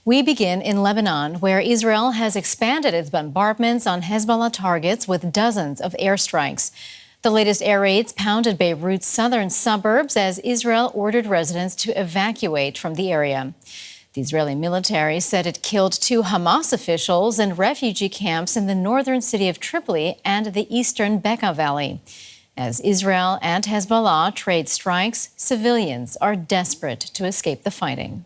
We begin in Lebanon, where Israel has expanded its bombardments on Hezbollah targets with dozens of airstrikes. The latest air raids pounded Beirut's southern suburbs as Israel ordered residents to evacuate from the area. The Israeli military said it killed 2 Hamas officials in refugee camps in the northern city of Tripoli and the eastern Bekaa Valley. As Israel and Hezbollah trade strikes, civilians are desperate to escape the fighting.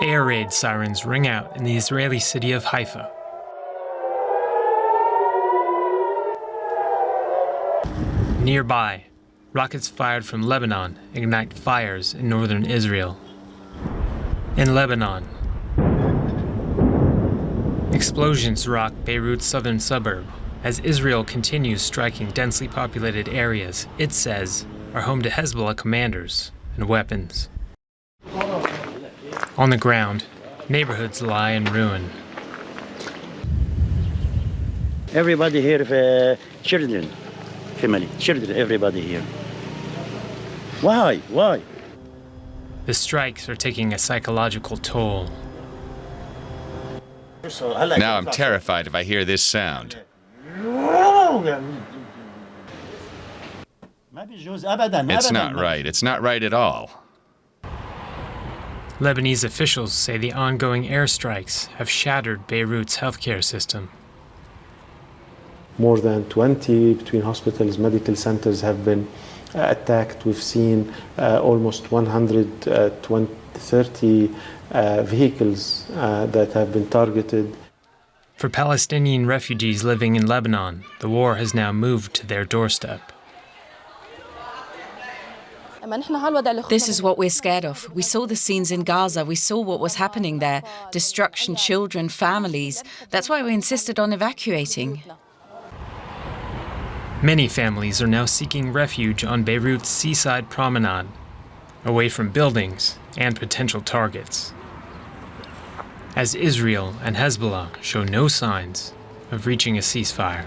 Air raid sirens ring out in the Israeli city of Haifa. Nearby, rockets fired from Lebanon ignite fires in northern Israel. In Lebanon, explosions rock Beirut's southern suburb as Israel continues striking densely populated areas it says are home to Hezbollah commanders and weapons. On the ground, neighborhoods lie in ruin. Everybody here, children, family, children, everybody here. Why? The strikes are taking a psychological toll. Now I'm terrified if I hear this sound. It's not right. It's not right at all. Lebanese officials say the ongoing airstrikes have shattered Beirut's healthcare system. More than 20 between hospitals, medical centers have been attacked. We've seen almost 130 vehicles that have been targeted. For Palestinian refugees living in Lebanon, the war has now moved to their doorstep. This is what we're scared of. We saw the scenes in Gaza. We saw what was happening there. Destruction, children, families. That's why we insisted on evacuating. Many families are now seeking refuge on Beirut's seaside promenade, away from buildings and potential targets, as Israel and Hezbollah show no signs of reaching a ceasefire.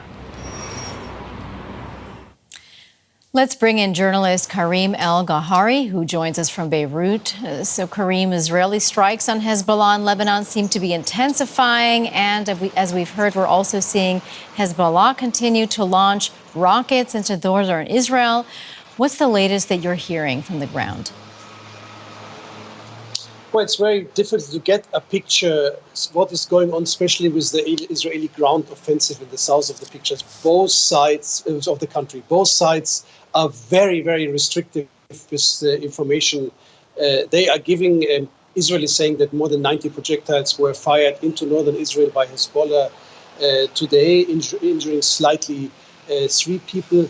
Let's bring in journalist Karim El-Gawhary, who joins us from Beirut. So, Karim, Israeli strikes on Hezbollah in Lebanon seem to be intensifying, and as we've heard, we're also seeing Hezbollah continue to launch rockets into northern Israel. What's the latest that you're hearing from the ground? Well, it's very difficult to get a picture what is going on, especially with the Israeli ground offensive in the south of the pictures. Both sides of the country, both sides are very, very restrictive with the information. They are giving, Israel is saying that more than 90 projectiles were fired into northern Israel by Hezbollah today, injuring slightly 3 people.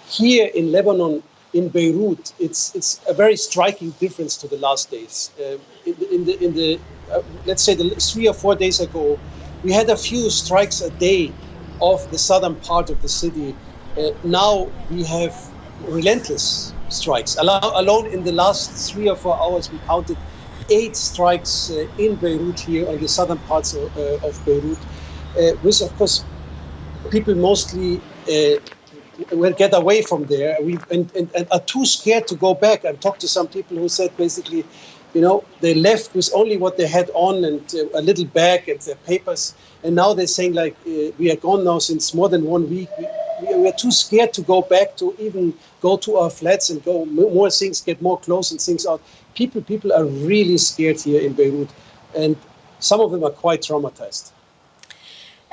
Here in Lebanon, in Beirut, it's a very striking difference to the last days. Let's say 3 or 4 days ago, we had a few strikes a day of the southern part of the city. Now we have relentless strikes. Alone in the last 3 or 4 hours, we counted 8 strikes in Beirut here on the southern parts of Beirut, with, of course, people mostly will get away from there and are too scared to go back. I've talked to some people who said basically, they left with only what they had on and a little bag and their papers. And now they're saying, like, we are gone now since more than 1 week. We are too scared to go back to even go to our flats and go more things, get more clothes and things out. People are really scared here in Beirut. And some of them are quite traumatized.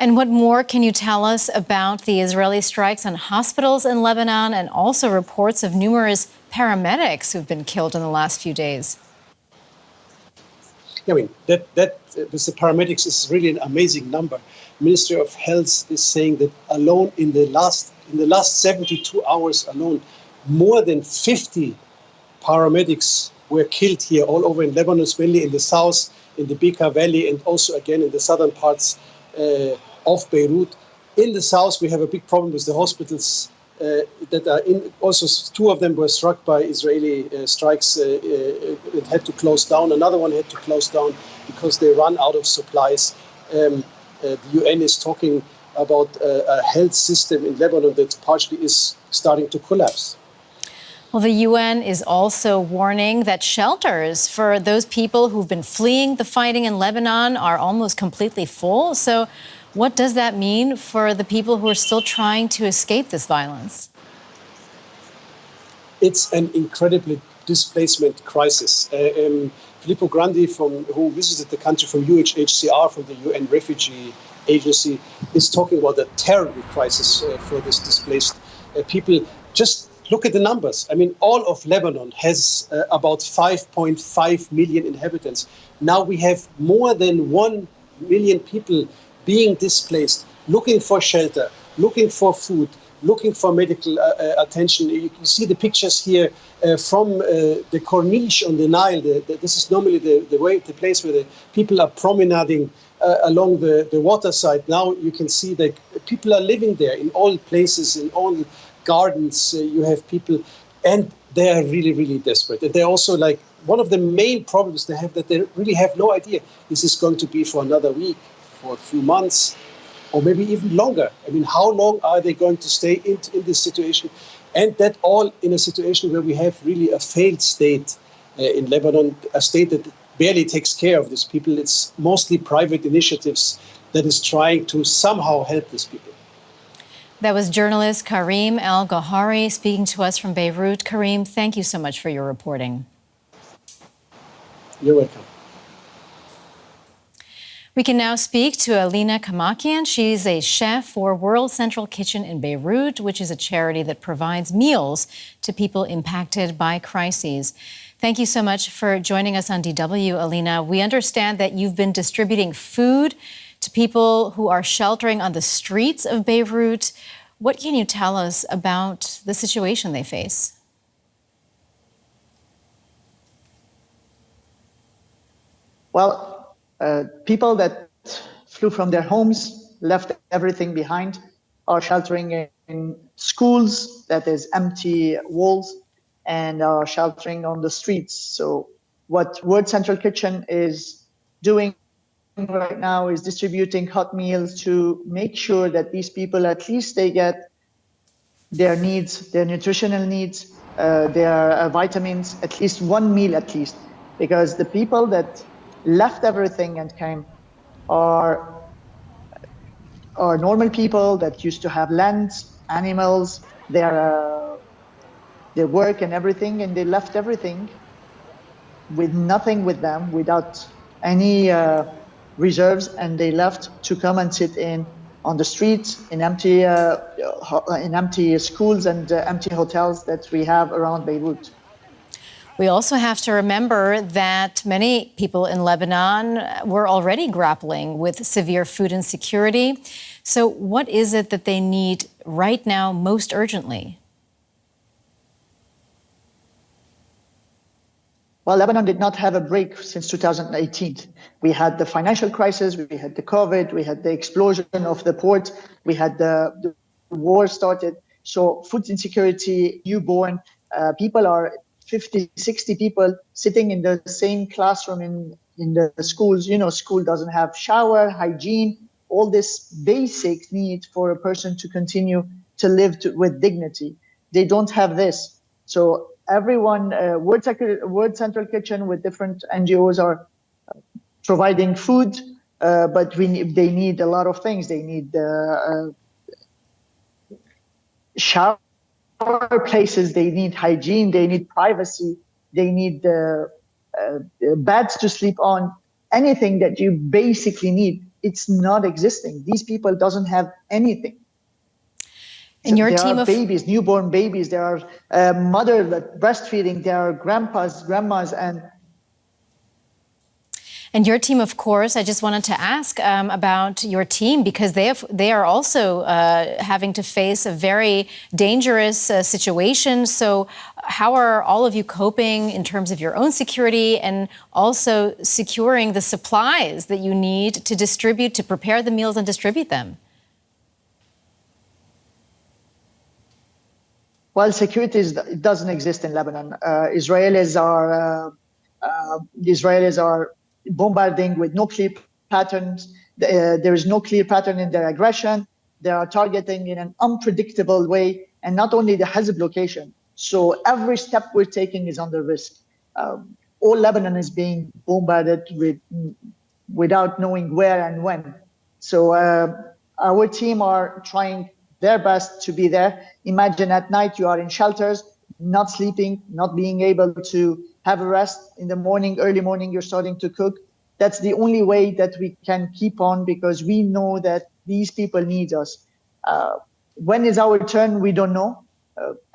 And what more can you tell us about the Israeli strikes on hospitals in Lebanon and also reports of numerous paramedics who've been killed in the last few days? I mean, that with the paramedics is really an amazing number. Ministry of Health is saying that alone in the last 72 hours alone, more than 50 paramedics were killed here all over in Lebanon, mainly in the south, in the Bekaa Valley, and also again in the southern parts of Beirut. In the south, we have a big problem with the hospitals that are in. Also, 2 of them were struck by Israeli strikes. It had to close down. Another one had to close down because they run out of supplies. The UN is talking about a health system in Lebanon that partially is starting to collapse. Well, the UN is also warning that shelters for those people who've been fleeing the fighting in Lebanon are almost completely full. So what does that mean for the people who are still trying to escape this violence? It's an incredibly displacement crisis. Filippo Grandi, who visited the country from UNHCR, from the UN Refugee Agency, is talking about a terrible crisis for this displaced people. Just look at the numbers. I mean, all of Lebanon has about 5.5 million inhabitants. Now we have more than 1 million people being displaced, looking for shelter, looking for food, looking for medical attention. You can see the pictures here from the Corniche on the Nile. This is normally the place where the people are promenading along the waterside. Now you can see that people are living there in all places, in all gardens. You have people, and they are really, really desperate. And they're also like, one of the main problems they have, that they really have no idea this is going to be for another week, for a few months, or maybe even longer. I mean, how long are they going to stay in this situation? And that all in a situation where we have really a failed state in Lebanon, a state that barely takes care of these people. It's mostly private initiatives that is trying to somehow help these people. That was journalist Karim El-Gawhary speaking to us from Beirut. Karim, thank you so much for your reporting. You're welcome. We can now speak to Aline Kamakian. She's a chef for World Central Kitchen in Beirut, which is a charity that provides meals to people impacted by crises. Thank you so much for joining us on DW, Aline. We understand that you've been distributing food to people who are sheltering on the streets of Beirut. What can you tell us about the situation they face? Well, people that flew from their homes, left everything behind, are sheltering in schools that is empty walls, and are sheltering on the streets. So what World Central Kitchen is doing right now is distributing hot meals to make sure that these people, at least they get their needs, their nutritional needs, their vitamins, at least one meal at least. Because the people that left everything and came are normal people that used to have lands, animals, their work and everything, and they left everything with nothing with them, without any reserves, and they left to come and sit on the streets in empty schools and empty hotels that we have around Beirut. We also have to remember that many people in Lebanon were already grappling with severe food insecurity. So what is it that they need right now most urgently? Well, Lebanon did not have a break since 2018. We had the financial crisis, we had the COVID, we had the explosion of the port, we had the war started. So food insecurity, newborn, people are 50, 60 people sitting in the same classroom in the schools. You know, school doesn't have shower, hygiene, all this basic need for a person to continue to live with dignity. They don't have this. So everyone, World Central Kitchen with different NGOs are providing food, but they need a lot of things. They need shower places, they need hygiene, they need privacy, they need beds to sleep on. Anything that you basically need, it's not existing. These people doesn't have anything. And your there team are of babies, newborn babies, there are mothers that breastfeeding, there are grandpas, grandmas, and your team, of course, I just wanted to ask about your team, because they are also having to face a very dangerous situation. So how are all of you coping in terms of your own security and also securing the supplies that you need to distribute, to prepare the meals and distribute them? Well, security doesn't exist in Lebanon. Israelis are bombarding with no clear patterns. There is no clear pattern in their aggression. They are targeting in an unpredictable way, and not only the Hezbollah location. So every step we're taking is under risk. All Lebanon is being bombarded without knowing where and when. So our team are trying their best to be there. Imagine at night you are in shelters, not sleeping, not being able to have a rest. In the morning, early morning, you're starting to cook. That's the only way that we can keep on, because we know that these people need us. When is our turn? We don't know.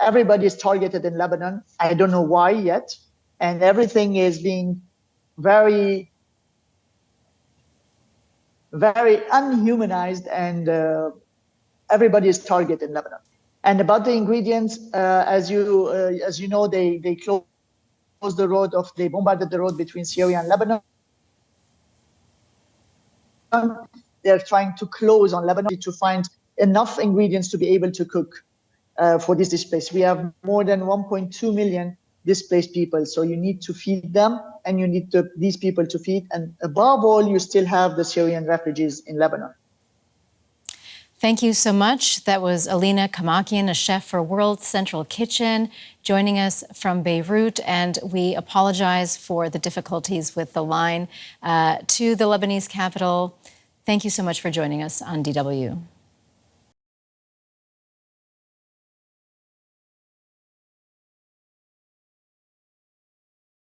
Everybody is targeted in Lebanon. I don't know why yet. And everything is being very, very unhumanized, and everybody is targeted in Lebanon. And about the ingredients, as you know, they closed the road they bombarded the road between Syria and Lebanon. They're trying to close on Lebanon to find enough ingredients to be able to cook for this displaced. We have more than 1.2 million displaced people. So you need to feed them, and you need these people to feed. And above all, you still have the Syrian refugees in Lebanon. Thank you so much. That was Aline Kamakian, a chef for World Central Kitchen, joining us from Beirut. And we apologize for the difficulties with the line to the Lebanese capital. Thank you so much for joining us on DW.